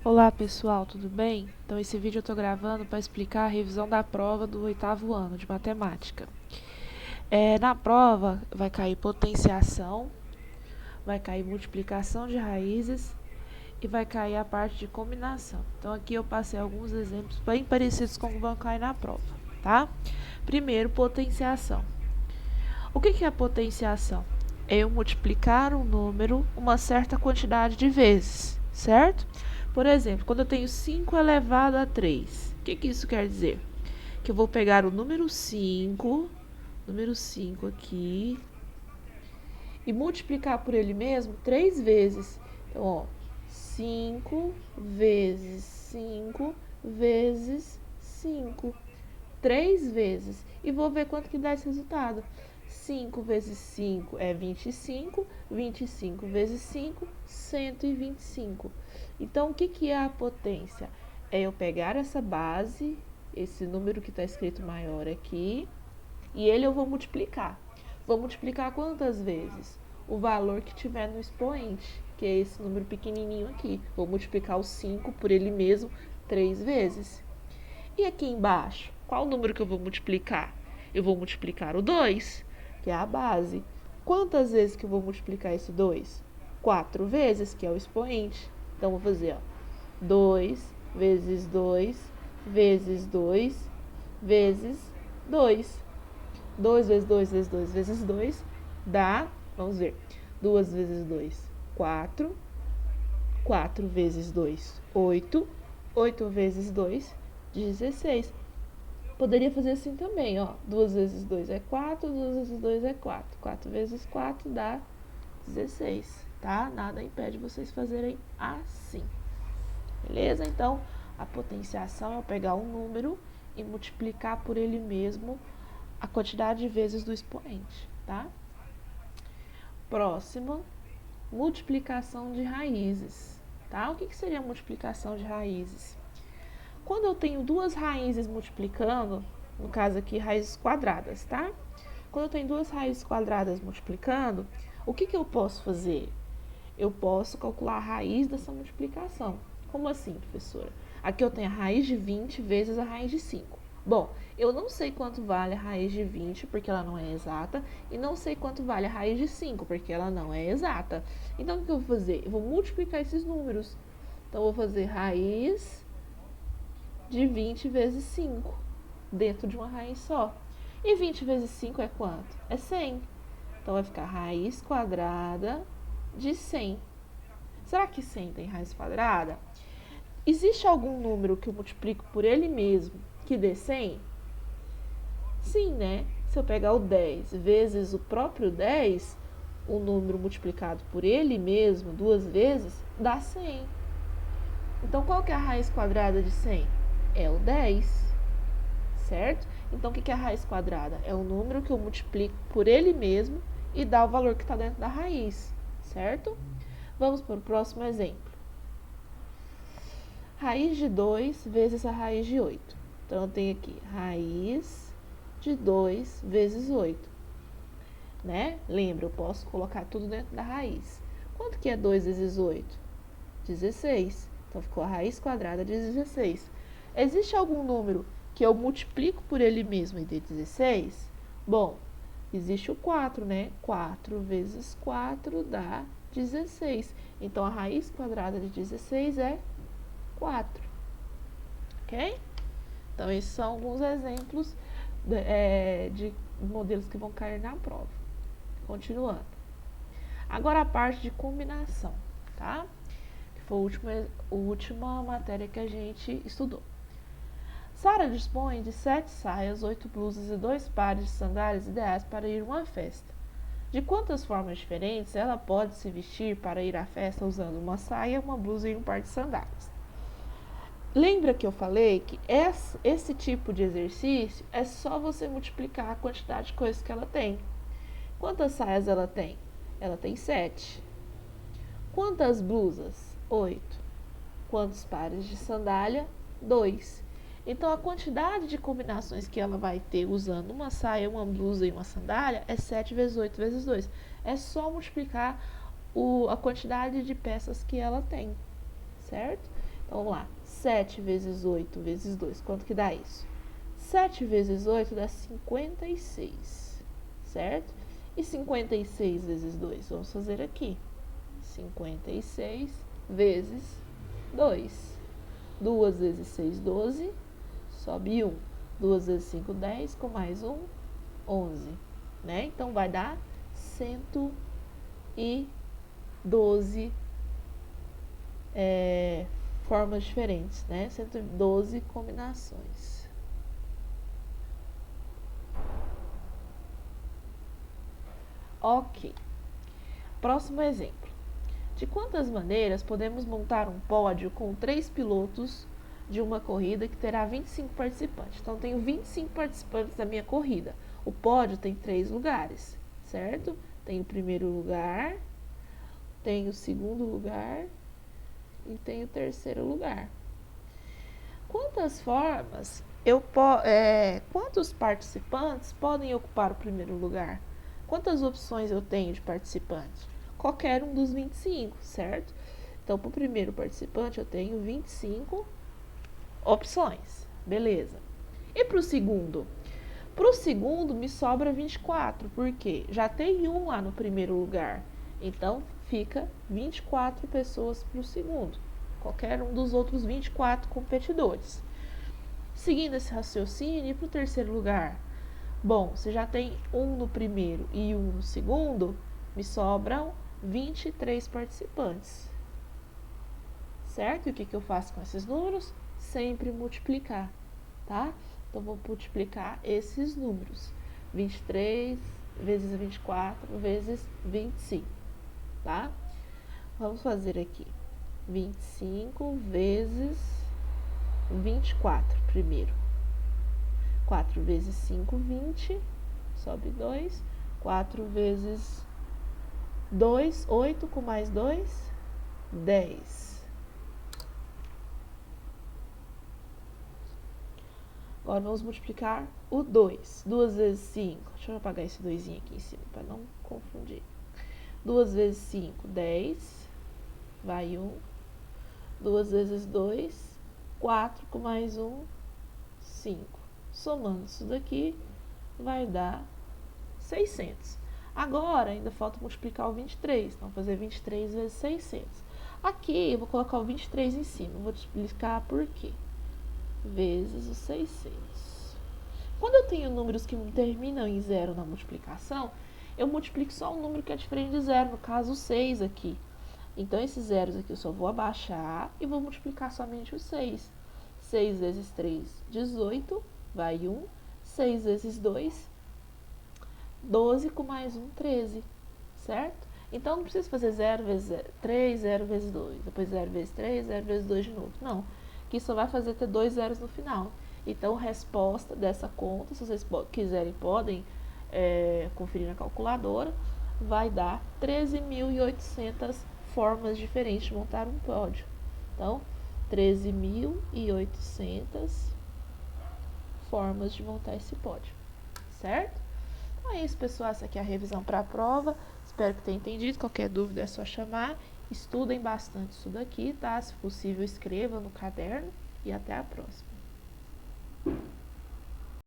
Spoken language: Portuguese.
Olá pessoal, tudo bem? Então esse vídeo eu estou gravando para explicar a revisão da prova do 8º ano de matemática. Na prova vai cair potenciação, vai cair multiplicação de raízes e vai cair a parte de combinação. Então aqui eu passei alguns exemplos bem parecidos com o que vão cair na prova, tá? Primeiro, potenciação. O que é a potenciação? É eu multiplicar um número uma certa quantidade de vezes, certo? Por exemplo, quando eu tenho 5 elevado a 3, o que isso quer dizer? Que eu vou pegar o número 5 aqui, e multiplicar por ele mesmo 3 vezes. Então, ó, 5 vezes 5 vezes 5. 3 vezes. E vou ver quanto que dá esse resultado. 5 vezes 5 é 25. 25 vezes 5, 125. Então, o que é a potência? É eu pegar essa base, esse número que está escrito maior aqui, e ele eu vou multiplicar. Vou multiplicar quantas vezes? O valor que tiver no expoente, que é esse número pequenininho aqui. Vou multiplicar o 5 por ele mesmo 3 vezes. E aqui embaixo, qual o número que eu vou multiplicar? Eu vou multiplicar o 2, que é a base. Quantas vezes que eu vou multiplicar esse 2? 4 vezes, que é o expoente. Então, vou fazer, ó, 2 vezes 2 vezes 2 vezes 2. 2 vezes 2 vezes 2 vezes 2 dá, vamos ver, 2 vezes 2, 4. 4 vezes 2, 8. 8 vezes 2, 16. Poderia fazer assim também, ó. 2 vezes 2 é 4, 2 vezes 2 é 4. 4 vezes 4 dá 16, tá? Nada impede vocês fazerem assim. Beleza? Então, a potenciação é eu pegar um número e multiplicar por ele mesmo a quantidade de vezes do expoente, tá? Próximo, multiplicação de raízes, tá? O que seria a multiplicação de raízes? Quando eu tenho duas raízes multiplicando, no caso aqui, raízes quadradas, tá? Quando eu tenho duas raízes quadradas multiplicando, o que eu posso fazer? Eu posso calcular a raiz dessa multiplicação. Como assim, professora? Aqui eu tenho a raiz de 20 vezes a raiz de 5. Bom, eu não sei quanto vale a raiz de 20, porque ela não é exata, e não sei quanto vale a raiz de 5, porque ela não é exata. Então, o que eu vou fazer? Eu vou multiplicar esses números. Então, eu vou fazer raiz de 20 vezes 5, dentro de uma raiz só. E 20 vezes 5 é quanto? É 100. Então, vai ficar raiz quadrada de 100. Será que 100 tem raiz quadrada? Existe algum número que eu multiplico por ele mesmo que dê 100? Sim, né? Se eu pegar o 10 vezes o próprio 10, o número multiplicado por ele mesmo duas vezes, dá 100. Então, qual que é a raiz quadrada de 100? É o 10, certo? Então, o que é a raiz quadrada? É o número que eu multiplico por ele mesmo e dá o valor que está dentro da raiz, certo? Vamos para o próximo exemplo. Raiz de 2 vezes a raiz de 8. Então, eu tenho aqui raiz de 2 vezes 8. Né? Lembra, eu posso colocar tudo dentro da raiz. Quanto que é 2 vezes 8? 16. Então, ficou a raiz quadrada de 16. Existe algum número que eu multiplico por ele mesmo e dê 16? Bom, existe o 4, né? 4 vezes 4 dá 16. Então, a raiz quadrada de 16 é 4. Ok? Então, esses são alguns exemplos de modelos que vão cair na prova. Continuando. Agora a parte de combinação, tá? Que foi a última matéria que a gente estudou. Sara dispõe de 7 saias, 8 blusas e 2 pares de sandálias ideais para ir a uma festa. De quantas formas diferentes ela pode se vestir para ir à festa usando uma saia, uma blusa e um par de sandálias? Lembra que eu falei que esse tipo de exercício é só você multiplicar a quantidade de coisas que ela tem. Quantas saias ela tem? Ela tem 7. Quantas blusas? 8. Quantos pares de sandália? 2. Então, a quantidade de combinações que ela vai ter usando uma saia, uma blusa e uma sandália é 7 vezes 8 vezes 2. É só multiplicar a quantidade de peças que ela tem, certo? Então, vamos lá. 7 vezes 8 vezes 2. Quanto que dá isso? 7 vezes 8 dá 56, certo? E 56 vezes 2? Vamos fazer aqui. 56 vezes 2. 2 vezes 6, 12. Sobe 1. 2 vezes 5, 10. Com mais 1, 11. Né? Então, vai dar 112 formas diferentes, né? 112 combinações. Ok. Próximo exemplo. De quantas maneiras podemos montar um pódio com 3 pilotos de uma corrida que terá 25 participantes? Então, tenho 25 participantes da minha corrida. O pódio tem 3 lugares, certo? Tem o primeiro lugar, tem o segundo lugar e tem o terceiro lugar. Quantas formas quantos participantes podem ocupar o primeiro lugar? Quantas opções eu tenho de participantes? Qualquer um dos 25, certo? Então, para o primeiro participante, eu tenho 25 opções. Beleza. E para o segundo? Para o segundo, me sobra 24, porque já tem um lá no primeiro lugar. Então, fica 24 pessoas para o segundo. Qualquer um dos outros 24 competidores. Seguindo esse raciocínio, para o terceiro lugar? Bom, se já tem um no primeiro e um no segundo, me sobram 23 participantes. Certo? E o que eu faço com esses números? Sempre multiplicar, tá? Então, vou multiplicar esses números. 23 vezes 24 vezes 25, tá? Vamos fazer aqui. 25 vezes 24 primeiro. 4 vezes 5, 20. Sobe 2. 4 vezes 2, 8. Com mais 2, 10. Agora, vamos multiplicar o 2. 2 vezes 5. Deixa eu apagar esse 2 aqui em cima, para não confundir. 2 vezes 5, 10. Vai 1. 2 vezes 2, 4. Com mais 1, 5. Somando isso daqui, vai dar 600. Agora, ainda falta multiplicar o 23. Então, vou fazer 23 vezes 600. Aqui, eu vou colocar o 23 em cima. Vou te explicar por quê. Vezes os 600. Quando eu tenho números que terminam em zero na multiplicação, eu multiplico só um número que é diferente de zero, no caso o 6 aqui. Então, esses zeros aqui eu só vou abaixar e vou multiplicar somente o 6. 6 vezes 3, 18, vai 1. 6 vezes 2, 12, com mais 1, 13, certo? Então, não preciso fazer 0 vezes 3, 0 vezes 2, depois 0 vezes 3, 0 vezes 2 de novo. Não, que só vai fazer ter 2 zeros no final. Então, resposta dessa conta, se vocês quiserem, podem conferir na calculadora, vai dar 13.800 formas diferentes de montar um pódio. Então, 13.800 formas de montar esse pódio, certo? Então é isso, pessoal. Essa aqui é a revisão para a prova. Espero que tenham entendido. Qualquer dúvida é só chamar. Estudem bastante isso daqui, tá? Se possível, escreva no caderno. E até a próxima.